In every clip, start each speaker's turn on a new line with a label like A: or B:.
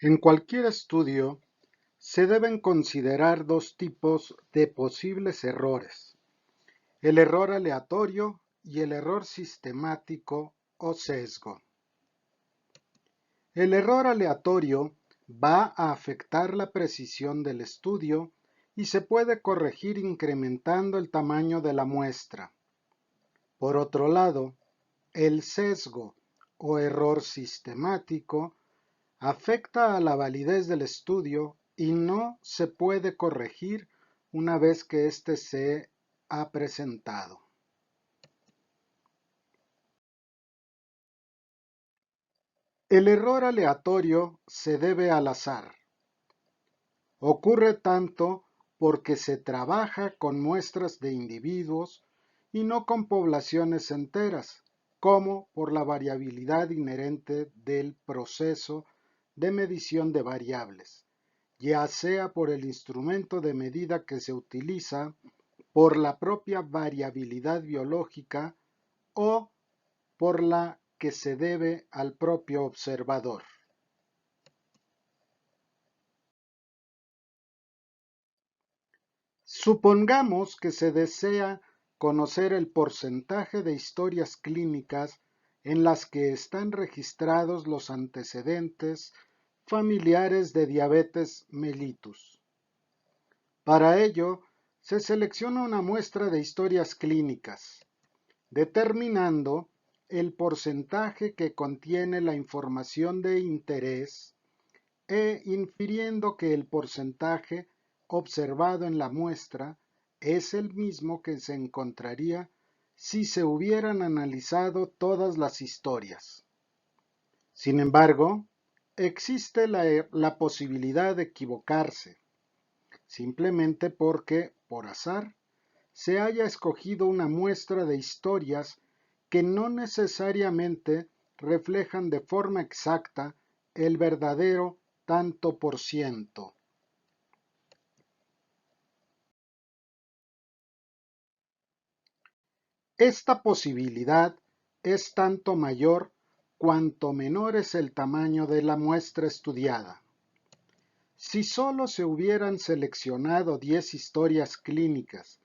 A: En cualquier estudio se deben considerar dos tipos de posibles errores: el error aleatorio y el error sistemático o sesgo. El error aleatorio va a afectar la precisión del estudio y se puede corregir incrementando el tamaño de la muestra. Por otro lado, el sesgo o error sistemático afecta a la validez del estudio y no se puede corregir una vez que éste se ha presentado. El error aleatorio se debe al azar. Ocurre tanto porque se trabaja con muestras de individuos y no con poblaciones enteras, como por la variabilidad inherente del proceso de medición de variables, ya sea por el instrumento de medida que se utiliza, por la propia variabilidad biológica o por la que se debe al propio observador. Supongamos que se desea conocer el porcentaje de historias clínicas en las que están registrados los antecedentes familiares de diabetes mellitus. Para ello, se selecciona una muestra de historias clínicas, determinando el porcentaje que contiene la información de interés e infiriendo que el porcentaje observado en la muestra es el mismo que se encontraría si se hubieran analizado todas las historias. Sin embargo, existe la posibilidad de equivocarse, simplemente porque, por azar, se haya escogido una muestra de historias que no necesariamente reflejan de forma exacta el verdadero tanto por ciento. Esta posibilidad es tanto mayor cuanto menor es el tamaño de la muestra estudiada. Si solo se hubieran seleccionado 10 historias clínicas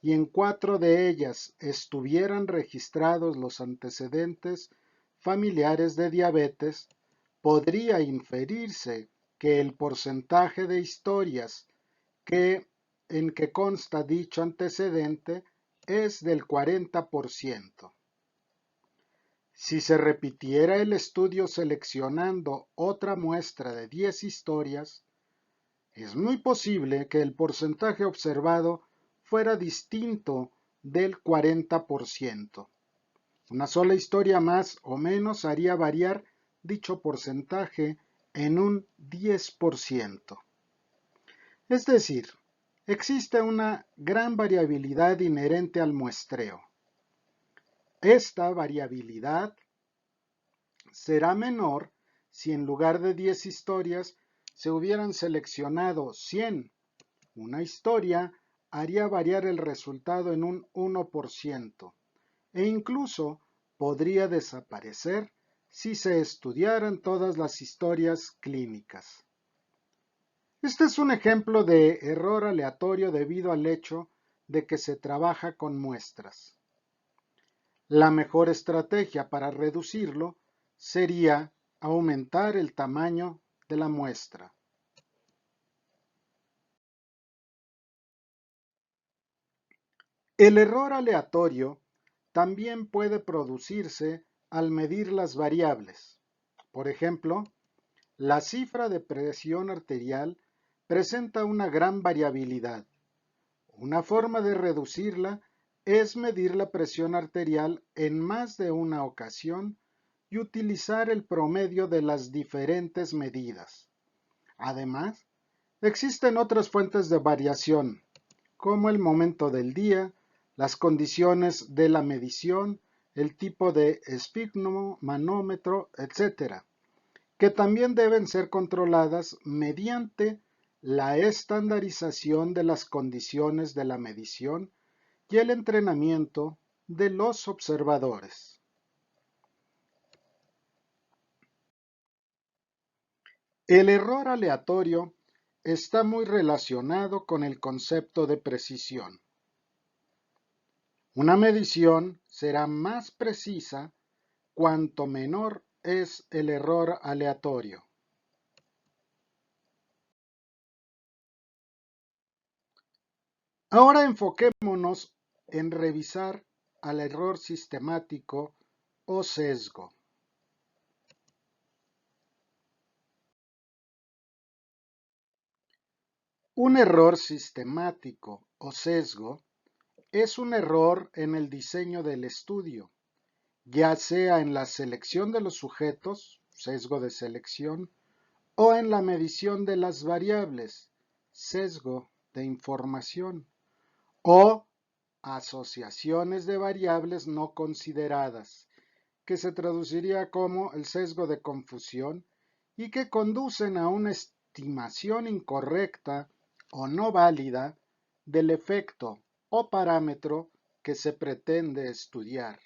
A: y en 4 de ellas estuvieran registrados los antecedentes familiares de diabetes, podría inferirse que el porcentaje de historias en que consta dicho antecedente es del 40%. Si se repitiera el estudio seleccionando otra muestra de 10 historias, es muy posible que el porcentaje observado fuera distinto del 40%. Una sola historia más o menos haría variar dicho porcentaje en un 10%. Es decir, existe una gran variabilidad inherente al muestreo. Esta variabilidad será menor si en lugar de 10 historias se hubieran seleccionado 100. Una historia haría variar el resultado en un 1% e incluso podría desaparecer si se estudiaran todas las historias clínicas. Este es un ejemplo de error aleatorio debido al hecho de que se trabaja con muestras. La mejor estrategia para reducirlo sería aumentar el tamaño de la muestra. El error aleatorio también puede producirse al medir las variables. Por ejemplo, la cifra de presión arterial presenta una gran variabilidad. Una forma de reducirla es medir la presión arterial en más de una ocasión y utilizar el promedio de las diferentes medidas. Además, existen otras fuentes de variación, como el momento del día, las condiciones de la medición, el tipo de esfigmomanómetro, etc., que también deben ser controladas mediante la estandarización de las condiciones de la medición y el entrenamiento de los observadores. El error aleatorio está muy relacionado con el concepto de precisión. Una medición será más precisa cuanto menor es el error aleatorio. Ahora enfoquémonos en revisar al error sistemático o sesgo. Un error sistemático o sesgo es un error en el diseño del estudio, ya sea en la selección de los sujetos, sesgo de selección, o en la medición de las variables, sesgo de información, o asociaciones de variables no consideradas, que se traduciría como el sesgo de confusión y que conducen a una estimación incorrecta o no válida del efecto o parámetro que se pretende estudiar.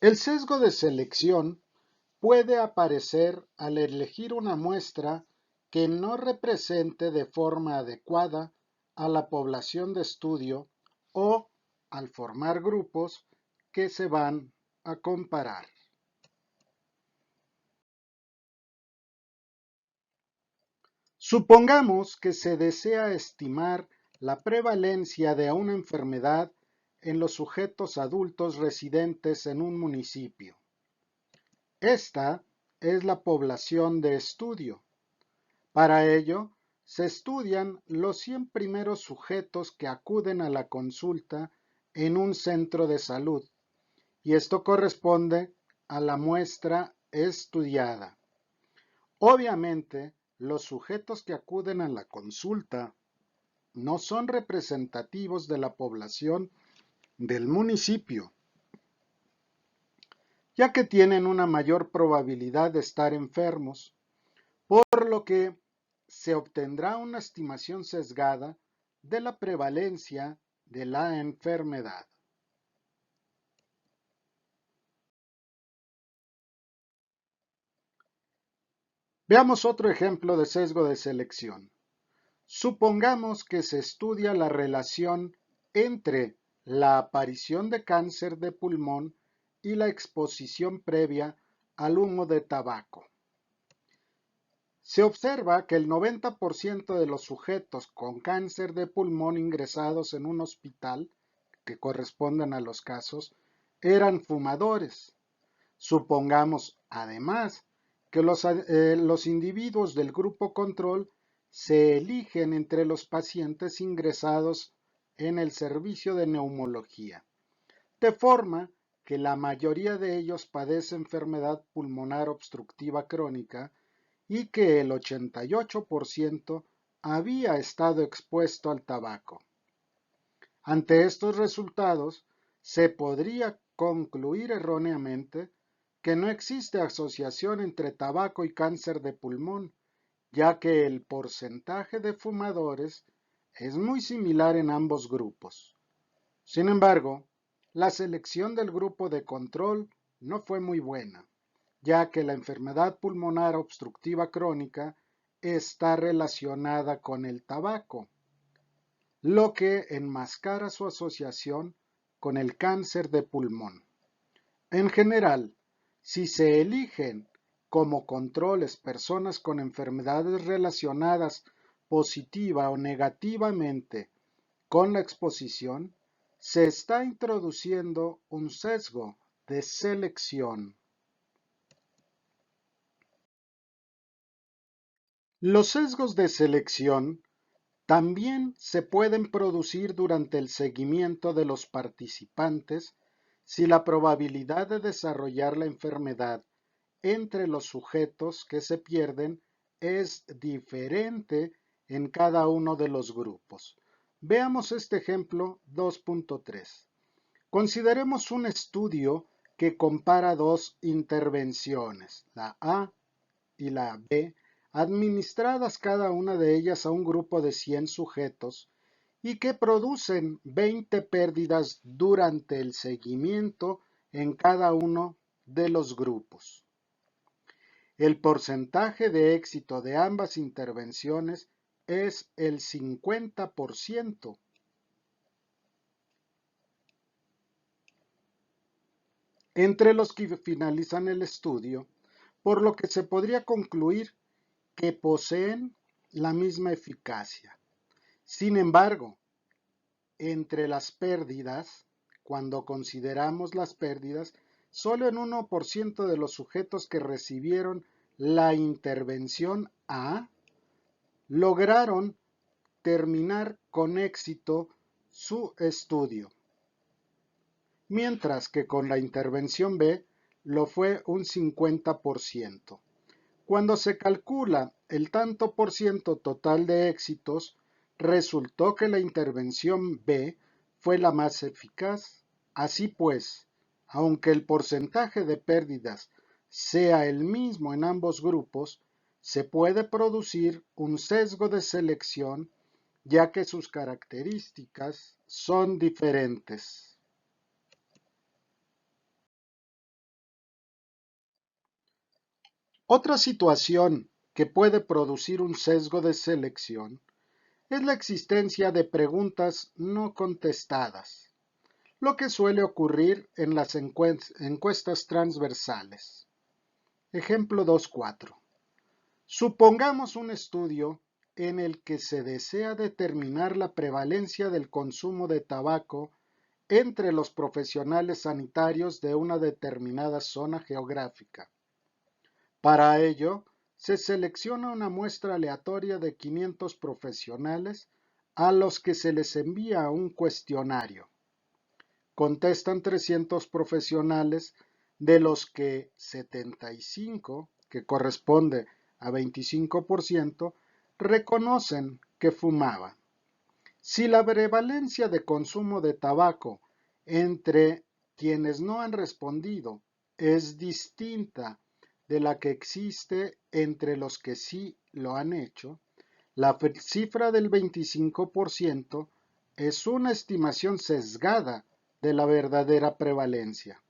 A: El sesgo de selección puede aparecer al elegir una muestra que no represente de forma adecuada a la población de estudio o al formar grupos que se van a comparar. Supongamos que se desea estimar la prevalencia de una enfermedad en los sujetos adultos residentes en un municipio. Esta es la población de estudio. Para ello, se estudian los 100 primeros sujetos que acuden a la consulta en un centro de salud, y esto corresponde a la muestra estudiada. Obviamente, los sujetos que acuden a la consulta no son representativos de la población del municipio, ya que tienen una mayor probabilidad de estar enfermos, por lo que se obtendrá una estimación sesgada de la prevalencia de la enfermedad. Veamos otro ejemplo de sesgo de selección. Supongamos que se estudia la relación entre la aparición de cáncer de pulmón y la exposición previa al humo de tabaco. Se observa que el 90% de los sujetos con cáncer de pulmón ingresados en un hospital, que corresponden a los casos, eran fumadores. Supongamos, además, que los individuos del grupo control se eligen entre los pacientes ingresados en el servicio de neumología, de forma que la mayoría de ellos padece enfermedad pulmonar obstructiva crónica y que el 88% había estado expuesto al tabaco. Ante estos resultados, se podría concluir erróneamente que no existe asociación entre tabaco y cáncer de pulmón, ya que el porcentaje de fumadores es muy similar en ambos grupos. Sin embargo, la selección del grupo de control no fue muy buena, ya que la enfermedad pulmonar obstructiva crónica está relacionada con el tabaco, lo que enmascara su asociación con el cáncer de pulmón. En general, si se eligen como controles personas con enfermedades relacionadas positiva o negativamente con la exposición, se está introduciendo un sesgo de selección. Los sesgos de selección también se pueden producir durante el seguimiento de los participantes si la probabilidad de desarrollar la enfermedad entre los sujetos que se pierden es diferente en cada uno de los grupos. Veamos este ejemplo 2.3. Consideremos un estudio que compara dos intervenciones, la A y la B, administradas cada una de ellas a un grupo de 100 sujetos y que producen 20 pérdidas durante el seguimiento en cada uno de los grupos. El porcentaje de éxito de ambas intervenciones es el 50%. Entre los que finalizan el estudio, por lo que se podría concluir que poseen la misma eficacia. Sin embargo, entre las pérdidas, cuando consideramos las pérdidas, solo en 1% de los sujetos que recibieron la intervención A lograron terminar con éxito su estudio, mientras que con la intervención B lo fue un 50%. Cuando se calcula el tanto por ciento total de éxitos, resultó que la intervención B fue la más eficaz. Así pues, aunque el porcentaje de pérdidas sea el mismo en ambos grupos, se puede producir un sesgo de selección ya que sus características son diferentes. Otra situación que puede producir un sesgo de selección es la existencia de preguntas no contestadas, lo que suele ocurrir en las encuestas transversales. Ejemplo 2.4. Supongamos un estudio en el que se desea determinar la prevalencia del consumo de tabaco entre los profesionales sanitarios de una determinada zona geográfica. Para ello, se selecciona una muestra aleatoria de 500 profesionales a los que se les envía un cuestionario. Contestan 300 profesionales, de los que 75, que corresponde a 25%, reconocen que fumaban. Si la prevalencia de consumo de tabaco entre quienes no han respondido es distinta de la que existe entre los que sí lo han hecho, la cifra del 25% es una estimación sesgada de la verdadera prevalencia.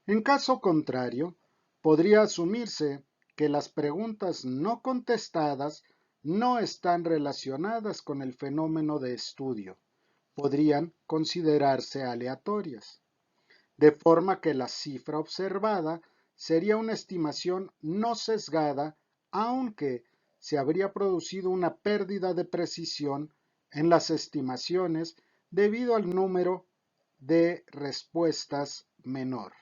A: En caso contrario, podría asumirse que las preguntas no contestadas no están relacionadas con el fenómeno de estudio, podrían considerarse aleatorias, de forma que la cifra observada sería una estimación no sesgada, aunque se habría producido una pérdida de precisión en las estimaciones debido al número de respuestas menor.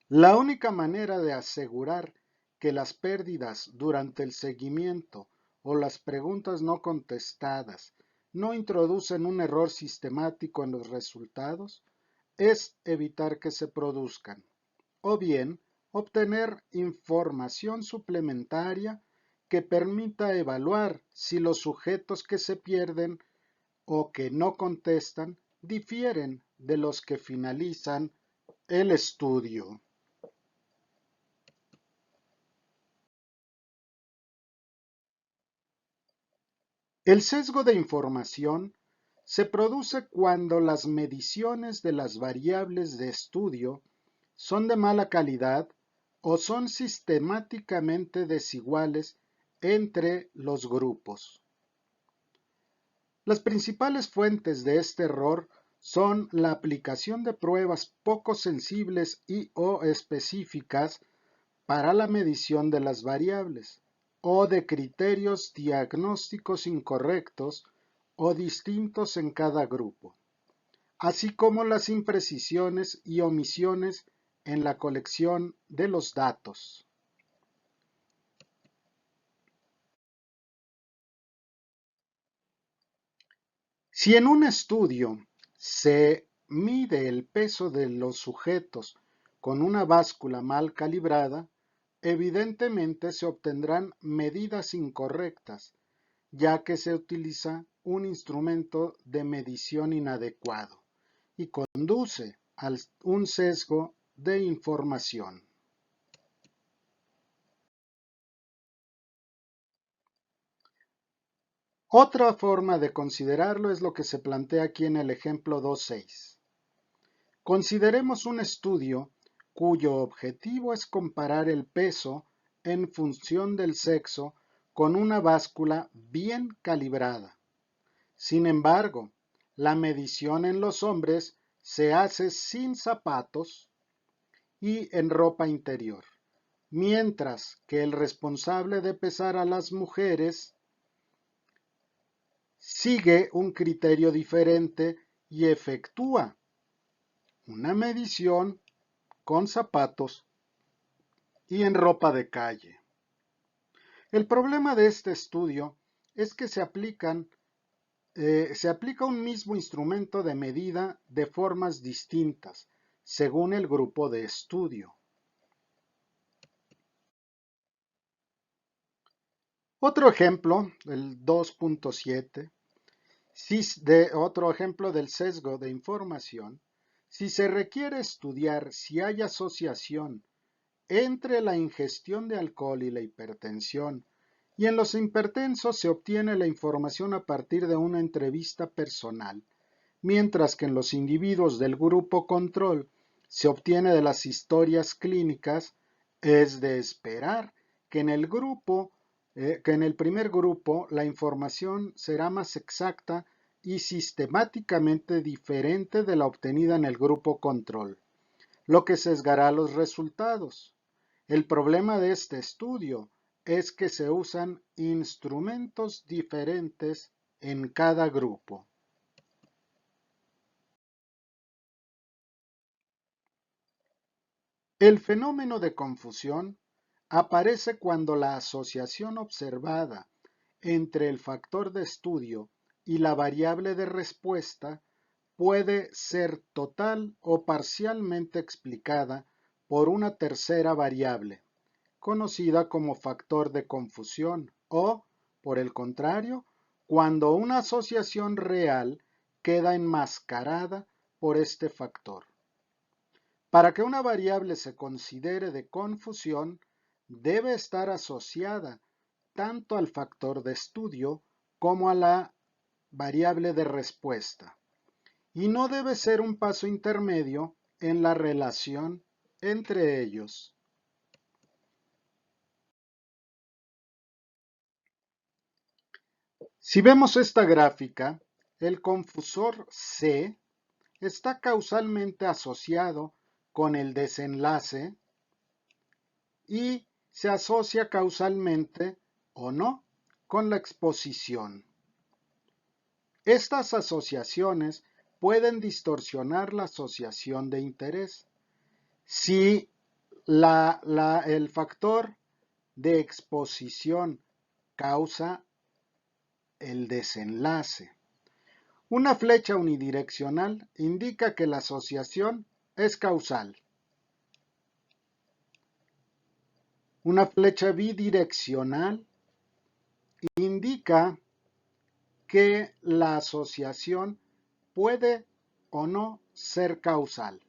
A: La única manera de asegurar que las pérdidas durante el seguimiento o las preguntas no contestadas no introducen un error sistemático en los resultados es evitar que se produzcan, o bien obtener información suplementaria que permita evaluar si los sujetos que se pierden o que no contestan difieren de los que finalizan el estudio. El sesgo de información se produce cuando las mediciones de las variables de estudio son de mala calidad o son sistemáticamente desiguales entre los grupos. Las principales fuentes de este error son la aplicación de pruebas poco sensibles y o específicas para la medición de las variables, o de criterios diagnósticos incorrectos o distintos en cada grupo, así como las imprecisiones y omisiones en la colección de los datos. Si en un estudio se mide el peso de los sujetos con una báscula mal calibrada, evidentemente se obtendrán medidas incorrectas, ya que se utiliza un instrumento de medición inadecuado y conduce a un sesgo de información. Otra forma de considerarlo es lo que se plantea aquí en el ejemplo 2.6. Consideremos un estudio cuyo objetivo es comparar el peso en función del sexo con una báscula bien calibrada. Sin embargo, la medición en los hombres se hace sin zapatos y en ropa interior, mientras que el responsable de pesar a las mujeres sigue un criterio diferente y efectúa una medición con zapatos y en ropa de calle. El problema de este estudio es que se aplica un mismo instrumento de medida de formas distintas, según el grupo de estudio. Otro ejemplo, el 2.7, otro ejemplo del sesgo de información, si se requiere estudiar si hay asociación entre la ingestión de alcohol y la hipertensión, y en los hipertensos se obtiene la información a partir de una entrevista personal, mientras que en los individuos del grupo control se obtiene de las historias clínicas, es de esperar que que en el primer grupo la información será más exacta y sistemáticamente diferente de la obtenida en el grupo control, lo que sesgará los resultados. El problema de este estudio es que se usan instrumentos diferentes en cada grupo. El fenómeno de confusión aparece cuando la asociación observada entre el factor de estudio y la variable de respuesta puede ser total o parcialmente explicada por una tercera variable, conocida como factor de confusión, o, por el contrario, cuando una asociación real queda enmascarada por este factor. Para que una variable se considere de confusión, debe estar asociada tanto al factor de estudio como a la variable de respuesta, y no debe ser un paso intermedio en la relación entre ellos. Si vemos esta gráfica, el confusor C está causalmente asociado con el desenlace y se asocia causalmente o no con la exposición. Estas asociaciones pueden distorsionar la asociación de interés. Si el factor de exposición causa el desenlace. Una flecha unidireccional indica que la asociación es causal. Una flecha bidireccional indica que la asociación puede o no ser causal.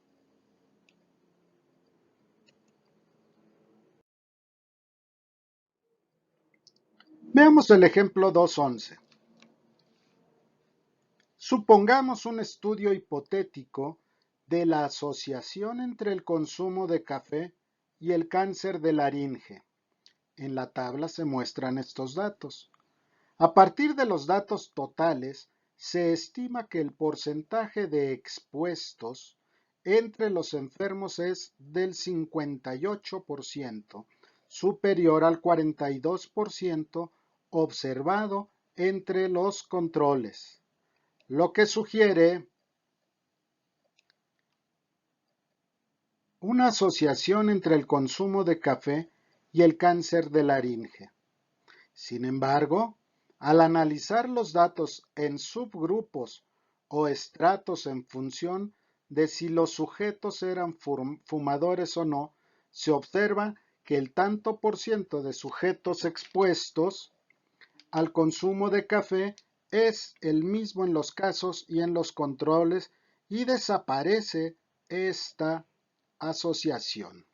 A: Veamos el ejemplo 2.11. Supongamos un estudio hipotético de la asociación entre el consumo de café y el cáncer de laringe. En la tabla se muestran estos datos. A partir de los datos totales, se estima que el porcentaje de expuestos entre los enfermos es del 58%, superior al 42% observado entre los controles, lo que sugiere una asociación entre el consumo de café y el cáncer de laringe. Sin embargo, al analizar los datos en subgrupos o estratos en función de si los sujetos eran fumadores o no, se observa que el tanto por ciento de sujetos expuestos al consumo de café es el mismo en los casos y en los controles y desaparece esta asociación.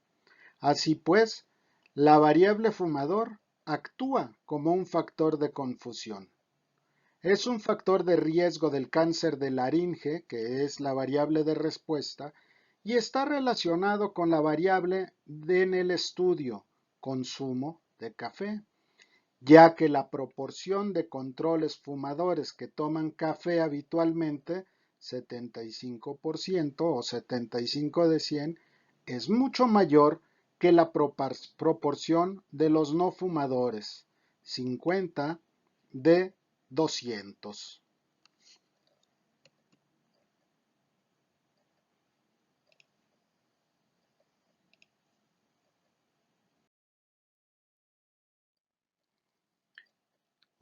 A: Así pues, la variable fumador actúa como un factor de confusión. Es un factor de riesgo del cáncer de laringe, que es la variable de respuesta, y está relacionado con la variable en el estudio, consumo de café, ya que la proporción de controles fumadores que toman café habitualmente, 75% o 75 de 100, es mucho mayor que la proporción de los no fumadores, 50 de 200.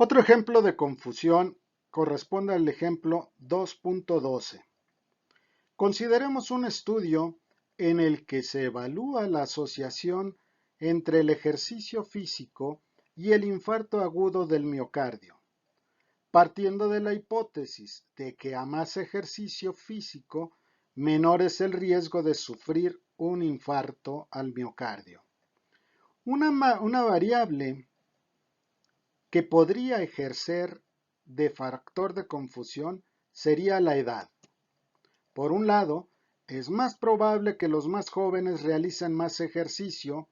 A: Otro ejemplo de confusión corresponde al ejemplo 2.12. Consideremos un estudio en el que se evalúa la asociación entre el ejercicio físico y el infarto agudo del miocardio, partiendo de la hipótesis de que a más ejercicio físico, menor es el riesgo de sufrir un infarto al miocardio. Una variable que podría ejercer de factor de confusión sería la edad. Por un lado, es más probable que los más jóvenes realicen más ejercicio,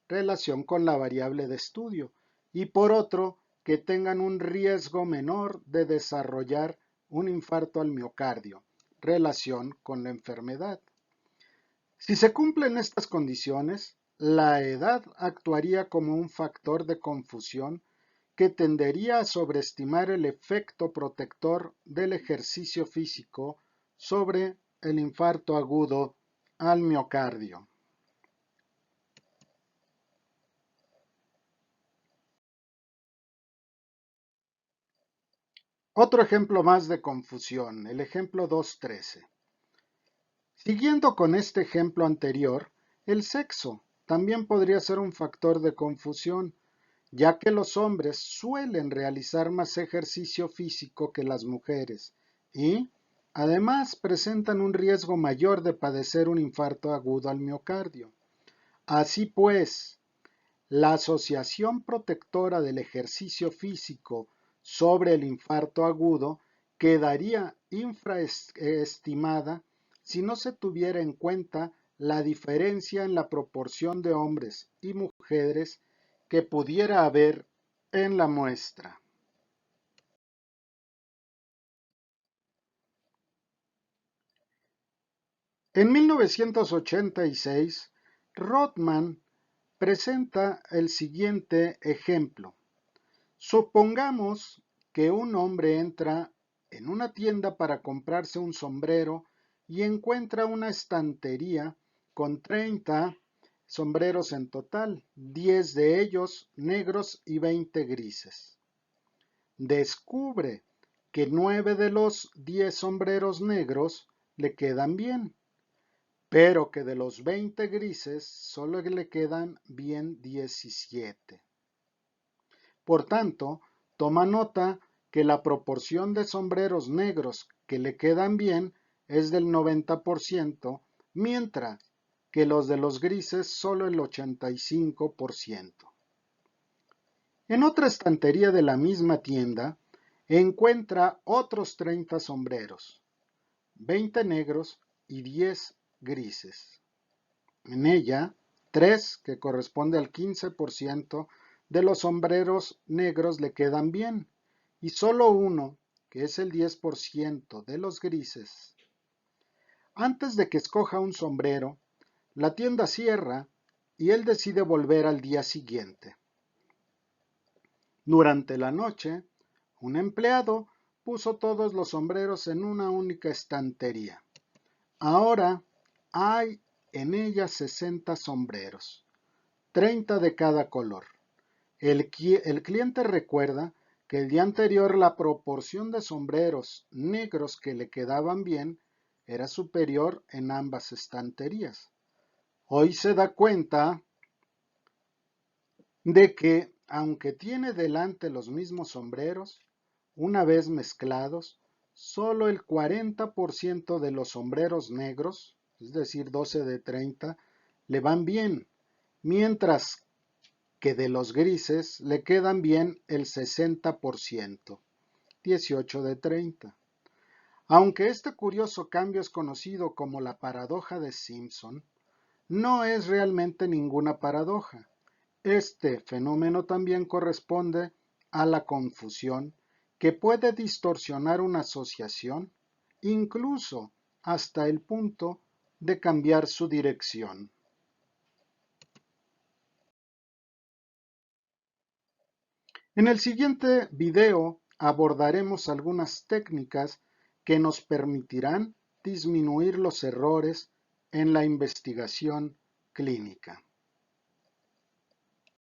A: relación con la variable de estudio, y por otro, que tengan un riesgo menor de desarrollar un infarto al miocardio, relación con la enfermedad. Si se cumplen estas condiciones, la edad actuaría como un factor de confusión que tendería a sobreestimar el efecto protector del ejercicio físico sobre el infarto agudo al miocardio. Otro ejemplo más de confusión, el ejemplo 2.13. Siguiendo con este ejemplo anterior, el sexo también podría ser un factor de confusión, ya que los hombres suelen realizar más ejercicio físico que las mujeres y, además, presentan un riesgo mayor de padecer un infarto agudo al miocardio. Así pues, la asociación protectora del ejercicio físico sobre el infarto agudo quedaría infraestimada si no se tuviera en cuenta la diferencia en la proporción de hombres y mujeres que pudiera haber en la muestra. En 1986, Rothman presenta el siguiente ejemplo. Supongamos que un hombre entra en una tienda para comprarse un sombrero y encuentra una estantería con 30 sombreros en total, 10 de ellos negros y 20 grises. Descubre que 9 de los 10 sombreros negros le quedan bien, pero que de los 20 grises solo le quedan bien 17. Por tanto, toma nota que la proporción de sombreros negros que le quedan bien es del 90%, mientras que los de los grises solo el 85%. En otra estantería de la misma tienda, encuentra otros 30 sombreros, 20 negros y 10 grises. En ella, 3, que corresponde al 15% de los sombreros negros le quedan bien, y solo uno, que es el 10% de los grises. Antes de que escoja un sombrero, la tienda cierra y él decide volver al día siguiente. Durante la noche, un empleado puso todos los sombreros en una única estantería. Ahora hay en ella 60 sombreros, 30 de cada color. El cliente recuerda que el día anterior la proporción de sombreros negros que le quedaban bien era superior en ambas estanterías. Hoy se da cuenta de que, aunque tiene delante los mismos sombreros, una vez mezclados, solo el 40% de los sombreros negros, es decir, 12 de 30, le van bien, mientras que de los grises le quedan bien el 60%, 18 de 30. Aunque este curioso cambio es conocido como la paradoja de Simpson, no es realmente ninguna paradoja. Este fenómeno también corresponde a la confusión que puede distorsionar una asociación, incluso hasta el punto de cambiar su dirección. En el siguiente video abordaremos algunas técnicas que nos permitirán disminuir los errores en la investigación clínica.